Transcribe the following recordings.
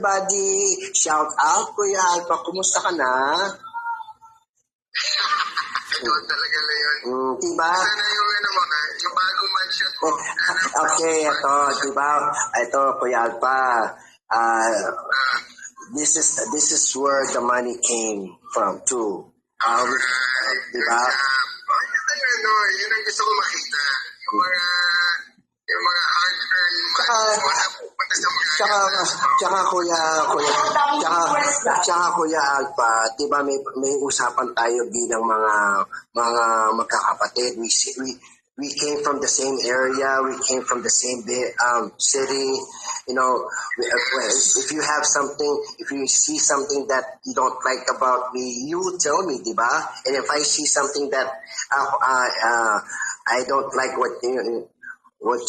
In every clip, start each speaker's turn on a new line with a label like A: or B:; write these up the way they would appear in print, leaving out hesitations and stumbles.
A: everybody. Shout out, Kuya Alpha. Kumusta ka na?
B: Ito talaga na yun.
A: Diba?
B: Sana yung yung bagong mansion mo.
A: Okay, ito, diba? Ito, Kuya Alpha. This is where the money came from too. Diba?
B: Yun ang gusto ko makita. Yung mga hard-earned money mo na pupunta sa mga
A: Tsaka Kuya Alpha, di ba may usapan tayo bilang mga magkakapatid. We came from the same area, we came from the same city. You know, if you have something, if you see something that you don't like about me, you tell me, di ba? And if I see something that I don't like what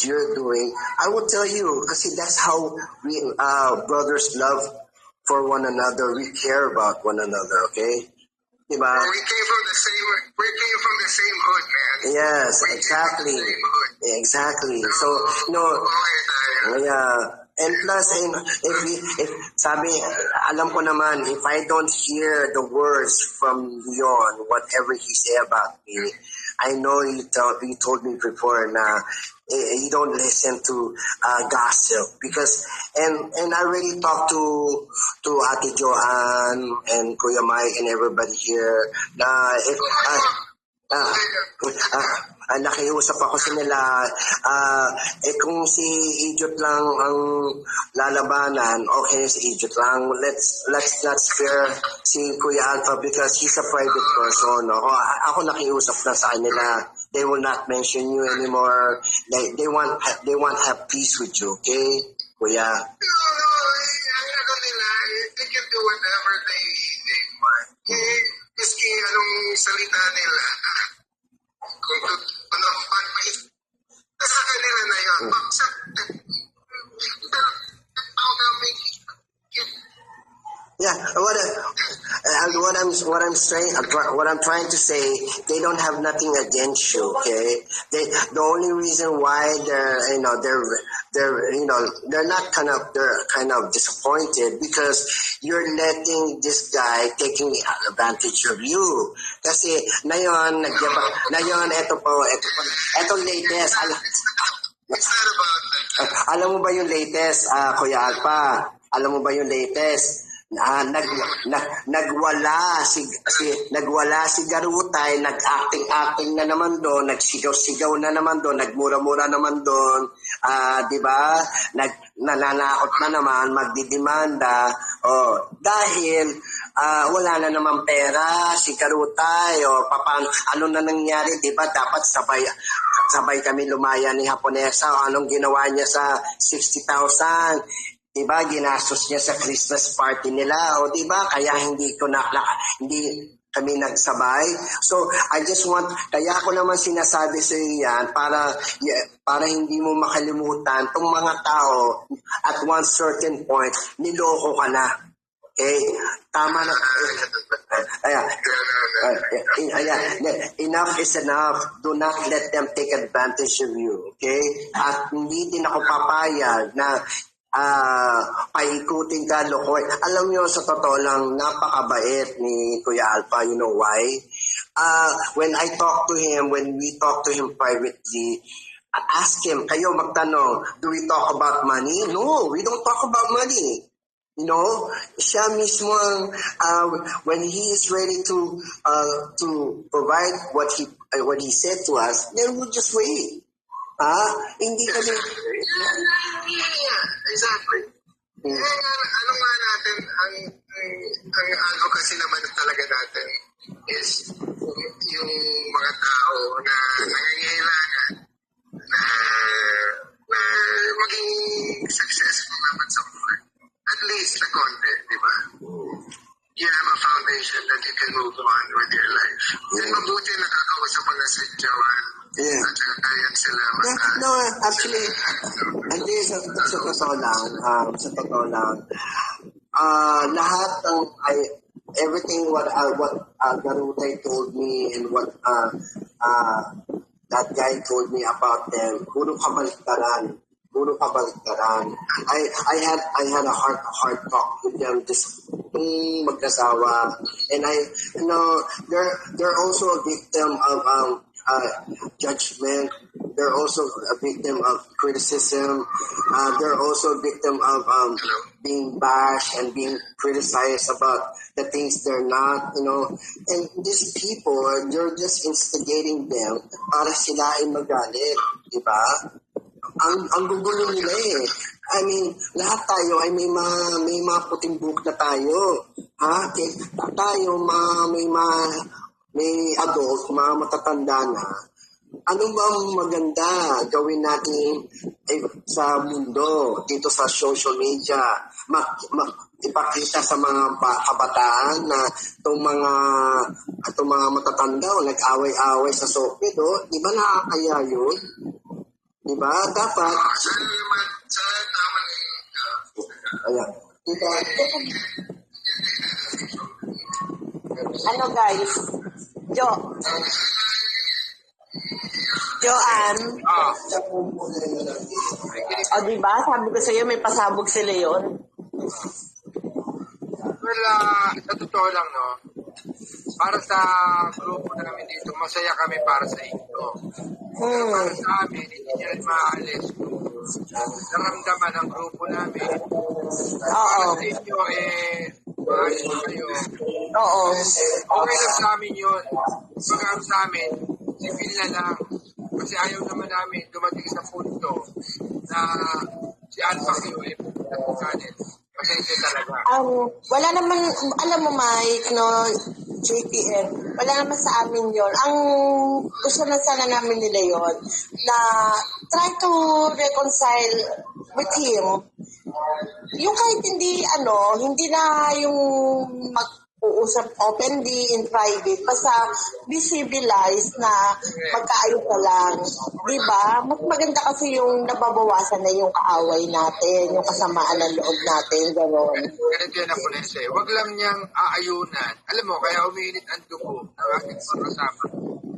A: you're doing, I will tell you, kasi that's how we brothers love for one another. We care about one another, okay? Diba?
B: We came from the same hood, man.
A: Yes, exactly. Exactly. So, yeah. And plus, alam ko naman, if I don't hear the words from Leon, whatever he say about me, I know you told me before na you don't listen to gossip because and I already talked to Ate Joanne and Kuya Mike and everybody here na if nakiusap ako sa nila kung si Idiot lang ang lalabanan, okay, si Idiot lang, let's not spare si Kuya Alpha because he's a private person. Ako nakiusap na sa kanila, they will not mention you anymore. They want have peace with you, okay, Kuya?
B: They can do whatever they want. Miski anong salita nila, kung sa kanila na yun.
A: Yeah, what I'm trying to say, they don't have nothing against you, okay? The only reason why they're kind of disappointed because you're letting this guy taking advantage of you. Kasi nayon ito latest.
B: It's not about that.
A: Alam mo ba yung latest, Kuya Alpha? Alam mo ba yung latest? Nagwala si Garutay, nag-acting na naman doon, nagsigaw-sigaw na naman doon, nagmura-mura naman doon, di ba? Nananakot na naman, magdidemanda, dahil wala na naman pera si Garutay, paano, ano na nangyari, di ba? Dapat sabay kami lumaya ni Haponesa, anong ginawa niya sa 60,000? Diba, ginastos niya sa Christmas party nila, diba, kaya hindi kami nagsabay. So, I just want, kaya ako naman sinasabi sa iyo yan, para hindi mo makalimutan tong mga tao at one certain point, niloko ka na. Okay? Tama na. Enough is enough. Do not let them take advantage of you. Okay? At hindi din ako papayag na paikutin ka, lokoy. Alam nyo, sa totoo lang, napakabait ni Kuya Alpha. You know why? When we talk to him privately, ask him, kayo magtanong, do we talk about money? No, we don't talk about money. You know, siya mismo when he is ready to provide what he said to us, then we'll just wait. Hindi kami...
B: Exactly. Ano nga natin, ang advocacy naman talaga natin is yung mga tao na nangangailangan na maging successful naman sa buhay. At least na konti, di ba? You have a foundation that you can move on with your life. Then mabuti nakakausap mo na si Joanne.
A: Yeah.
B: At ayan sila.
A: No, actually, hindi, sa totoo lang, lahat ng, everything what Garutay told me and what that guy told me about them, puro kabaliktaran. puro kabaliktaran. I had a heart talk with them this mag-asawa, and they're also a victim of judgment. They're also a victim of criticism. They're also a victim of being bashed and being criticized about the things they're not, And these people, you're just instigating them para sila ay magalit, di ba? Ang gugulo nila eh. I mean, lahat tayo ay may mga puting buhok na tayo. Ha? Tayo, may adult, mga matatanda na. Ano ba ang maganda gawin natin sa mundo, dito sa social media? Ipakita sa mga kabataan na itong mga matatanda o nag-away-away sa sokid, di ba nakakaya yun? Di ba? Dapat. Ayan. Diba?
C: Ano guys? Joanne. O diba? Sabi ko sa'yo may pasabog si Leon.
D: Well, sa totoo lang, no? Para sa grupo namin dito, masaya kami para sa inyo. Para sa amin, hindi nyo rin maaalis kung naramdaman ang grupo namin. Para sa inyo, maaalis mo kayo.
C: Oo.
D: Okay lang sa amin yun. Pagkakaroon sa amin, civil na lang. Kasi ayaw naman namin dumating sa punto na si Alpha kayo pupunta sa channel. Pasensya talaga.
C: Wala naman, alam mo Mike, no, JPM, wala naman sa amin yon. Ang gusto na sana namin nila yon na try to reconcile with him. Yung kahit hindi na yung mag-uusap openly in private, basta be civilized na magkaayos ka lang. Diba? Mas maganda kasi yung nababawasan na yung kaaway natin, yung kasamaan ng loob natin, gano'n.
D: Ganito yan ako, Nese. Huwag lang niyang aayunan. Alam mo, kaya umiinit ang dugo ng ating mga kasama.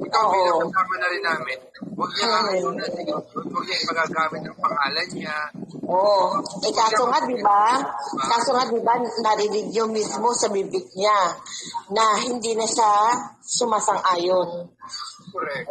D: Ikaw bilang kasama na rin namin. Huwag niyang aayunan. Huwag niyang magagamit ang pangalan niya.
C: Oo. Kaso nga, diba, narinig niyo mismo sa bibig niya na hindi na siya sumasang-ayon.
D: Correct.